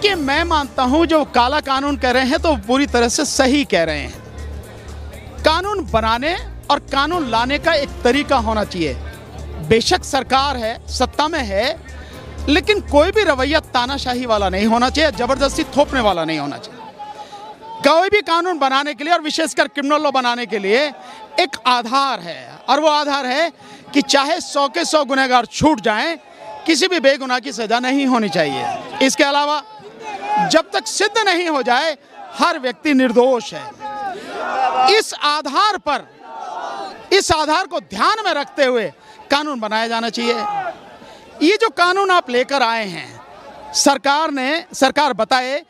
देखिए, मैं मानता हूं जो काला कानून कह रहे हैं तो पूरी तरह से सही कह रहे हैं। कानून बनाने और कानून लाने का एक तरीका होना चाहिए। बेशक सरकार है, सत्ता में है, लेकिन कोई भी रवैया तानाशाही वाला नहीं होना चाहिए, जबरदस्ती थोपने वाला नहीं होना चाहिए। कोई भी कानून बनाने के लिए और विशेषकर क्रिमिनल लॉ बनाने के लिए एक आधार है, और वो आधार है कि चाहे 100 के 100 गुनहगार छूट जाएं, किसी भी बेगुनाह की सजा नहीं होनी चाहिए। इसके अलावा जब तक सिद्ध नहीं हो जाए हर व्यक्ति निर्दोष है। इस आधार पर, इस आधार को ध्यान में रखते हुए कानून बनाया जाना चाहिए। ये जो कानून आप लेकर आए हैं, सरकार बताए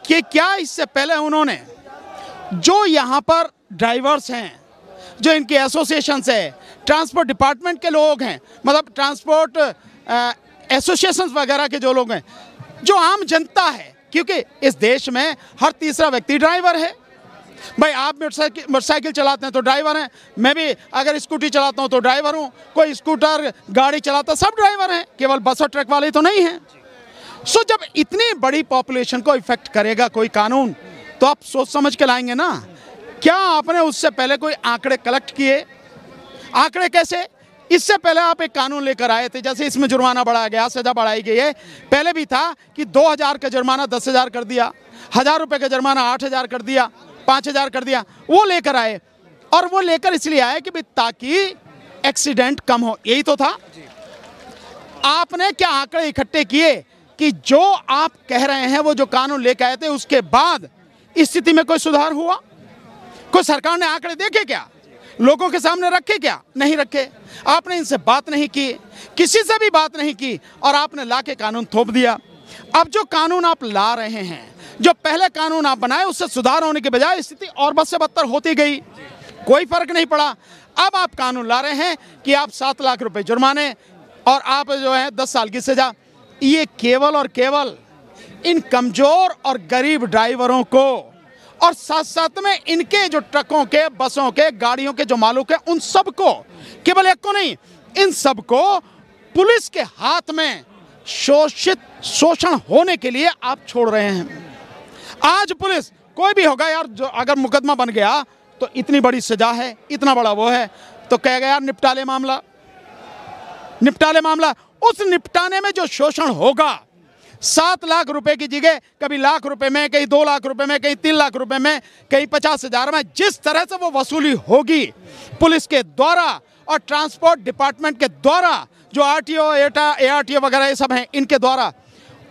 कि क्या इससे पहले उन्होंने जो यहाँ पर ड्राइवर्स हैं, जो इनकी एसोसिएशंस है, ट्रांसपोर्ट डिपार्टमेंट के लोग हैं, मतलब ट्रांसपोर्ट एसोसिएशंस वगैरह के जो लोग हैं, जो आम जनता है, क्योंकि इस देश में हर तीसरा व्यक्ति ड्राइवर है। भाई आप मोटरसाइकिल चलाते हैं तो ड्राइवर हैं, मैं भी अगर स्कूटी चलाता हूं तो ड्राइवर हूं, कोई स्कूटर गाड़ी चलाता, सब ड्राइवर हैं, केवल बस और ट्रक वाले तो नहीं हैं। सो जब इतनी बड़ी पॉपुलेशन को इफेक्ट करेगा कोई कानून, तो आप सोच समझ के लाएंगे ना। क्या आपने उससे पहले कोई आंकड़े कलेक्ट किए? आंकड़े कैसे? इससे पहले आप एक कानून लेकर आए थे, जैसे इसमें जुर्माना बढ़ाया गया, सजा बढ़ाई गई है। पहले भी था कि 2000 का जुर्माना 10,000 कर दिया, 1000 रुपये का जुर्माना 8,000 कर दिया, 5,000 कर दिया। वो लेकर आए, और वो लेकर इसलिए आए कि ताकि एक्सीडेंट कम हो, यही तो था। आपने क्या आंकड़े इकट्ठे किए कि जो आप कह रहे हैं वो जो कानून लेकर आए थे उसके बाद स्थिति में कोई सुधार हुआ? कोई सरकार ने आंकड़े देखे क्या? लोगों के सामने रखे क्या? नहीं रखे। आपने इनसे बात नहीं की, किसी से भी बात नहीं की, और आपने लाके कानून थोप दिया। अब जो कानून आप ला रहे हैं, जो पहले कानून आप बनाए, उससे सुधार होने के बजाय स्थिति और बद से बदतर होती गई, कोई फर्क नहीं पड़ा। अब आप कानून ला रहे हैं कि आप 7 लाख रुपए जुर्माने और आप जो है 10 साल की सजा। ये केवल और केवल इन कमजोर और गरीब ड्राइवरों को, और साथ साथ में इनके जो ट्रकों के, बसों के, गाड़ियों के जो मालिक हैं, उन सबको, केवल एक को नहीं, इन सबको पुलिस के हाथ में शोषण होने के लिए आप छोड़ रहे हैं। आज पुलिस, कोई भी होगा यार, जो अगर मुकदमा बन गया तो इतनी बड़ी सजा है, इतना बड़ा वो है, तो कहेगा यार निपटा ले मामला, निपटा ले मामला। उस निपटाने में जो शोषण होगा, 7 लाख रुपए की जगह कभी लाख रुपए में, कहीं 2 लाख रुपए में, कहीं 3 लाख रुपए में, कहीं 50,000 में, जिस तरह से वो वसूली होगी पुलिस के द्वारा और ट्रांसपोर्ट डिपार्टमेंट के द्वारा, जो आरटीओ, एआरटीओ वगैरह ये सब हैं, इनके द्वारा,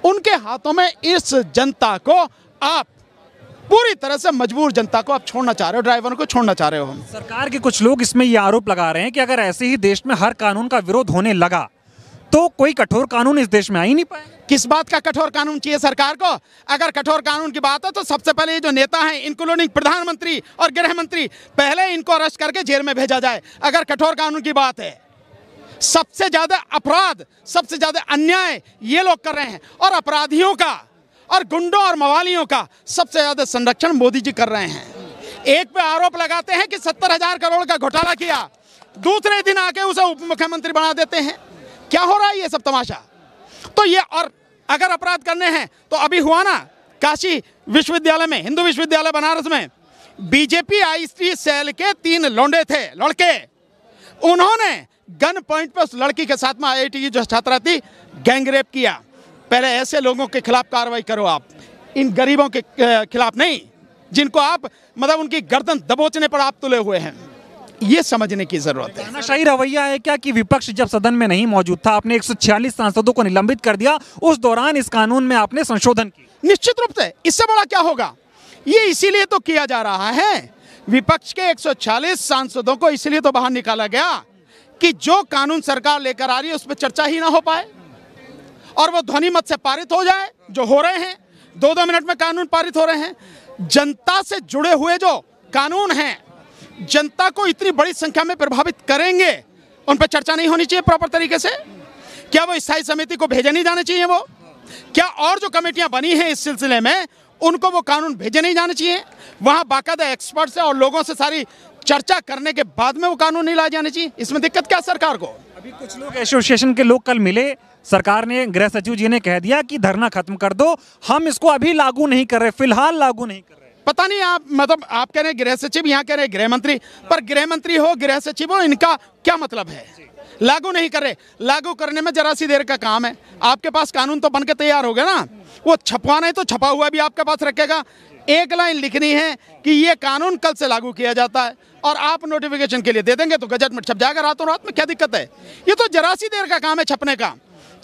उनके हाथों में इस जनता को आप पूरी तरह से मजबूर जनता को आप छोड़ना चाह रहे हो, ड्राइवरों को छोड़ना चाह रहे हो। सरकार के कुछ लोग इसमें ये आरोप लगा रहे हैं कि अगर ऐसे ही देश में हर कानून का विरोध होने लगा तो कोई कठोर कानून इस देश में आ ही नहीं पाएगा। किस बात का कठोर कानून चाहिए सरकार को? अगर कठोर कानून की बात है तो सबसे पहले ये जो नेता हैं, इंक्लूडिंग प्रधानमंत्री और गृह मंत्री, पहले इनको अरेस्ट करके जेल में भेजा जाए। अगर कठोर कानून की बात है, सबसे ज्यादा अपराध, सबसे ज्यादा अन्याय ये लोग कर रहे हैं, और अपराधियों का और गुंडों और मवालियों का सबसे ज्यादा संरक्षण मोदी जी कर रहे हैं। एक पे आरोप लगाते हैं कि 70,000 करोड़ का घोटाला किया, दूसरे दिन आके उसे उप मुख्यमंत्री बना देते हैं। क्या हो रहा है ये सब तमाशा? तो ये, और अगर अपराध करने हैं तो अभी हुआ ना काशी विश्वविद्यालय में, हिंदू विश्वविद्यालय बनारस में, बीजेपी आईटी सेल के 3 लौंडे थे, लड़के, उन्होंने गन पॉइंट पर उस लड़की के साथ में आईआईटी की जो छात्रा थी, गैंगरेप किया। पहले ऐसे लोगों के खिलाफ कार्रवाई करो आप, इन गरीबों के खिलाफ नहीं, जिनको आप मतलब उनकी गर्दन दबोचने पर आप तुले हुए हैं। ये समझने की जरूरत है। तानाशाही रवैया है क्या कि विपक्ष जब सदन में नहीं मौजूद था, आपने 146 सांसदों को निलंबित कर दिया, उस दौरान इस कानून में आपने संशोधन की? निश्चित रूप से, इससे बड़ा क्या होगा? ये इसीलिए तो किया जा रहा है, विपक्ष के 146 सांसदों को इसलिए तो बाहर निकाला गया कि जो कानून सरकार लेकर आ रही है उस पर चर्चा ही ना हो पाए, और वो ध्वनि मत से पारित हो जाए, जो हो रहे हैं, 2-2 मिनट में कानून पारित हो रहे हैं। जनता से जुड़े हुए जो कानून हैं, जनता को इतनी बड़ी संख्या में प्रभावित करेंगे, उन पर चर्चा नहीं होनी चाहिए प्रॉपर तरीके से? क्या वो स्थायी समिति को भेजे नहीं जाने चाहिए? वो क्या और जो कमेटियां बनी हैं इस सिलसिले में, उनको वो कानून भेजे नहीं जाने चाहिए? वहां बाकायदा एक्सपर्ट है और लोगों से सारी चर्चा करने के बाद में वो कानून नहीं लाए जाने चाहिए? इसमें दिक्कत क्या सरकार को? अभी कुछ लोग एसोसिएशन के लोग कल मिले, सरकार ने, गृह सचिव जी ने कह दिया कि धरना खत्म कर दो, हम इसको अभी लागू नहीं कर रहे, फिलहाल लागू नहीं कर रहे। पता नहीं आप, मतलब आप कह रहे हैं गृह सचिव, यहाँ कह रहे हैं गृह मंत्री, पर गृह मंत्री हो गृह सचिव हो, इनका क्या मतलब है? लागू नहीं कर रहे, लागू करने में जरा सी देर का काम है। आपके पास कानून तो बनके तैयार हो गया ना, वो छपवाना है तो छपा हुआ भी आपके पास रखेगा। एक लाइन लिखनी है कि ये कानून कल से लागू किया जाता है और आप नोटिफिकेशन के लिए दे देंगे तो गजट में छप जाएगा रातों रात में, क्या दिक्कत है? ये तो जरा सी देर का काम है छपने का।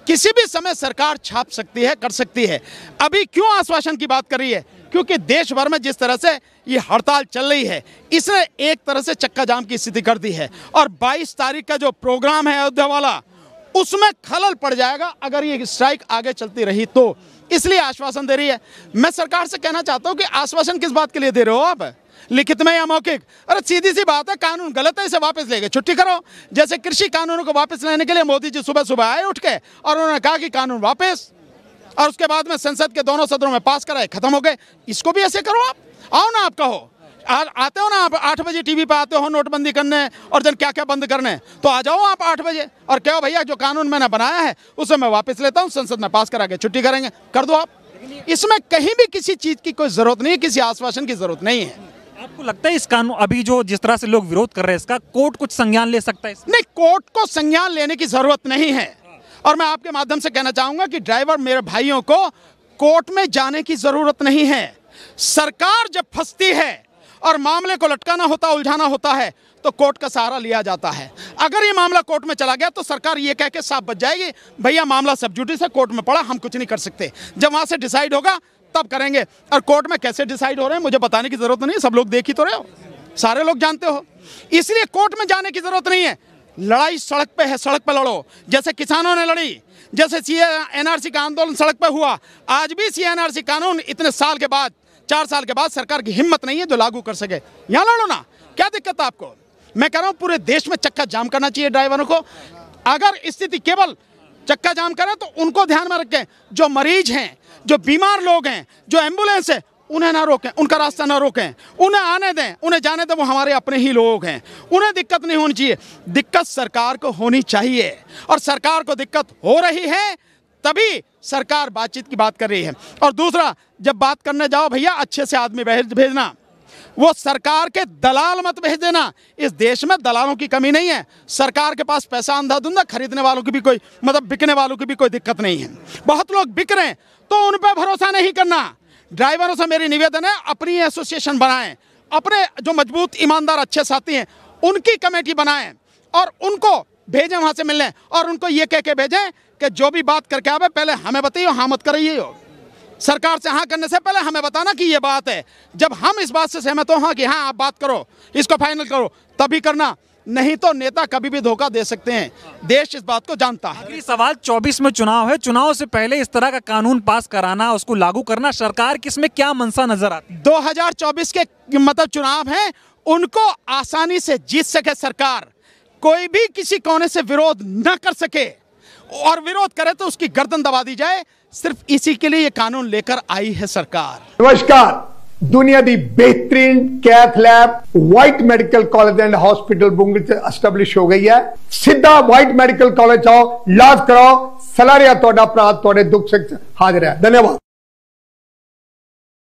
किसी भी समय सरकार छाप सकती है, कर सकती है। अभी क्यों आश्वासन की बात कर रही है? क्योंकि देश भर में जिस तरह से ये हड़ताल चल रही है, इसने एक तरह से चक्का जाम की स्थिति कर दी है और 22 तारीख का जो प्रोग्राम है अयोध्या वाला, उसमें खलल पड़ जाएगा अगर ये स्ट्राइक आगे चलती रही तो। इसलिए आश्वासन दे रही है। मैं सरकार से कहना चाहता हूं कि आश्वासन किस बात के लिए दे रहे हो आप, लिखित में या मौखिक? अरे सीधी सी बात है, कानून गलत है, इसे वापस लेके छुट्टी करो। जैसे कृषि कानूनों को वापस लेने के लिए मोदी जी सुबह सुबह आए उठ के और उन्होंने कहा कि कानून वापस, और उसके बाद में संसद के दोनों सदनों में पास कराए, खत्म हो गए। इसको भी ऐसे करो आप, आओ ना, आप कहो, आते हो ना आप 8 बजे टीवी पे आते हो नोटबंदी करने और जन क्या क्या बंद करने, तो आ जाओ आप 8 बजे और कहो भैया जो कानून मैंने बनाया है उसे मैं वापस लेता हूँ, संसद में पास करा के छुट्टी करेंगे, कर दो आप। इसमें कहीं भी किसी चीज की कोई जरूरत नहीं है, किसी आश्वासन की जरूरत नहीं है। आपको लगता है इस कानून, अभी जो जिस तरह से लोग विरोध कर रहे हैं, इसका कोर्ट कुछ संज्ञान ले सकता है? नहीं, कोर्ट को संज्ञान लेने की जरूरत नहीं है। और मैं आपके माध्यम से कहना चाहूंगा कि ड्राइवर मेरे भाइयों को कोर्ट में जाने की जरूरत नहीं है। सरकार जब फंसती है और मामले को लटकाना होता, उलझाना होता है, तो कोर्ट का सहारा लिया जाता है। अगर ये मामला कोर्ट में चला गया तो सरकार ये कह के साफ बच जाएगी, भैया मामला सब जुडिस है, कोर्ट में पड़ा, हम कुछ नहीं कर सकते। जब वहां से डिसाइड होगा तब करेंगे। और कोर्ट में कैसे डिसाइड हो रहे हैं मुझे बताने की जरूरत नहीं है, सब लोग देख ही तो रहे हो, सारे लोग जानते हो। इसलिए कोर्ट में जाने की जरूरत नहीं है। लड़ाई सड़क पे है, सड़क पे लड़ो, जैसे किसानों ने लड़ी, जैसे सीए एनआरसी का आंदोलन सड़क पे हुआ। आज भी सीए एनआरसी कानून इतने साल के बाद, 4 साल के बाद सरकार की हिम्मत नहीं है जो लागू कर सके। यहाँ लड़ो ना, क्या दिक्कत है आपको? मैं कह रहा हूँ पूरे देश में चक्का जाम करना चाहिए ड्राइवरों को। अगर स्थिति केवल चक्का जाम करें तो उनको ध्यान में रखें, जो मरीज हैं, जो बीमार लोग हैं, जो एम्बुलेंस है, उन्हें ना रोकें, उनका रास्ता ना रोकें, उन्हें आने दें, उन्हें जाने दें, वो हमारे अपने ही लोग हैं, उन्हें दिक्कत नहीं होनी चाहिए। दिक्कत सरकार को होनी चाहिए और सरकार को दिक्कत हो रही है तभी सरकार बातचीत की बात कर रही है। और दूसरा, जब बात करने जाओ भैया अच्छे से आदमी भेजना, वो सरकार के दलाल मत भेज देना। इस देश में दलालों की कमी नहीं है, सरकार के पास पैसा अंधाधुंधा, खरीदने वालों की भी कोई, मतलब बिकने वालों की भी कोई दिक्कत नहीं है। बहुत लोग बिक रहे हैं तो उन पर भरोसा नहीं करना। ड्राइवरों से मेरी निवेदन है, अपनी एसोसिएशन बनाएं, अपने जो मजबूत ईमानदार अच्छे साथी हैं उनकी कमेटी बनाएं और उनको भेजें वहां से मिलने, और उनको ये कह के भेजें कि जो भी बात करके आवे पहले हमें बताइए, हाँ मत करिए हो। सरकार से हाँ करने से पहले हमें बताना कि ये बात है। जब हम इस बात से सहमत हो, हाँ कि हाँ आप बात करो, इसको फाइनल करो, तभी करना। नहीं तो नेता कभी भी धोखा दे सकते हैं, देश इस बात को जानता है। अगली सवाल, 24 में चुनाव है, चुनाव से पहले इस तरह का कानून पास कराना, उसको लागू करना, सरकार की इसमें क्या मंशा नजर आती है? 2024 के मतलब चुनाव हैं, उनको आसानी से जीत सके सरकार, कोई भी किसी कोने से विरोध न कर सके, और विरोध करे तो उसकी गर्दन दबा दी जाए। सिर्फ इसी के लिए ये कानून लेकर आई है सरकार। नमस्कार, दुनिया दी बेहतरीन cath lab white medical college and hospital बुंगल से एस्टैब्लिश हो गई है। सीधा व्हाइट मेडिकल कॉलेज आओ, इलाज कराओ, सलाह रिया तोड़ा अपराध तोड़े दुख से हाजिर है। धन्यवाद।